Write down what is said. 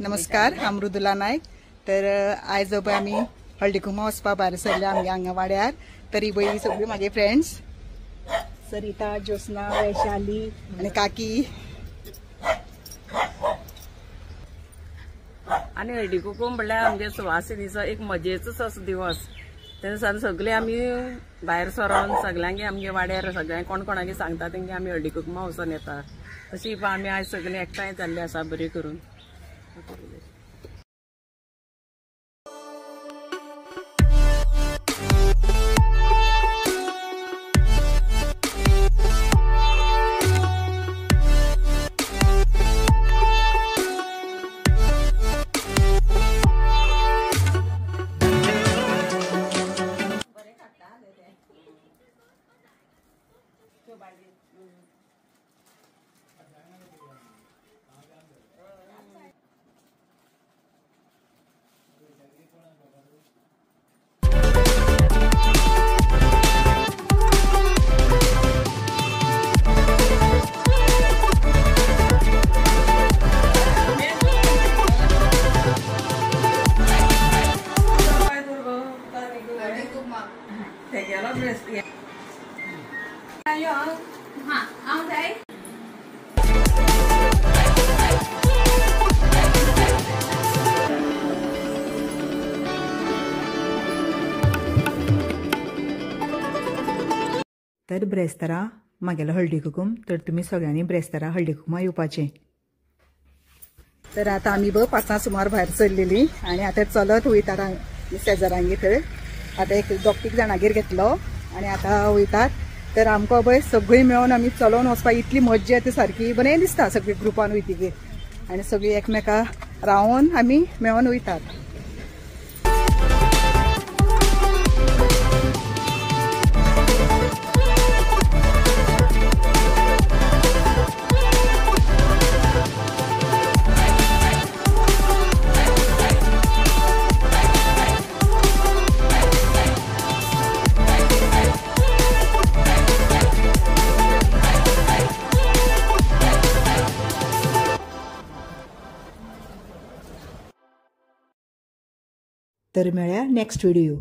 नमस्कार, हांव मृदुला नायक। तर आयज पळय आमी हळदी कुंकमा वचपा भायर सरल्या आमगे हांगा वाड्यार। तरी पळय सगळीं म्हागे फ्रेंड्स सरिता, ज्योत्सना, वैशाली आनी काकी। आनी हळदी कुंकम म्हणल्यार आमगे सुवासिनीचो एक मजेचोच असो दिवस। तेन्ना सगळे आमी भायर सरोन सगळ्यांगे आमगे वाड्यार सगळ्यांक कोण कोणागे सांगता तेंगे आमी हळदी कुंकमा वचोन येता। तशी आमी आयज सगळीं एकठांय जाल्ली आसा बरी करून। तर ब्रेस्तारा म्हागेलो हळदी कुंकम। तर तुमी सगळ्यांनी ब्रेस्तारा हळदी कुंकमा येवपाचें। तर आतां आमी 5 सुमार भायर सरलेली आनी आतां चलत वयता शेजारांगे थंय। आतां एक 2-3 जाणांगेर घेतलो आनी आतां वयतात। तर आमकां पळय सगळीं मेळोन आमी चलोन वचपाक इतली मज्जा येता, सारकी बरें दिसता सगळीं ग्रुपान वयतकीर आनी सगळीं एकमेका रावोन आमी मेळोन वयतात। तर मेळ्या नेक्स्ट व्हिडिओ।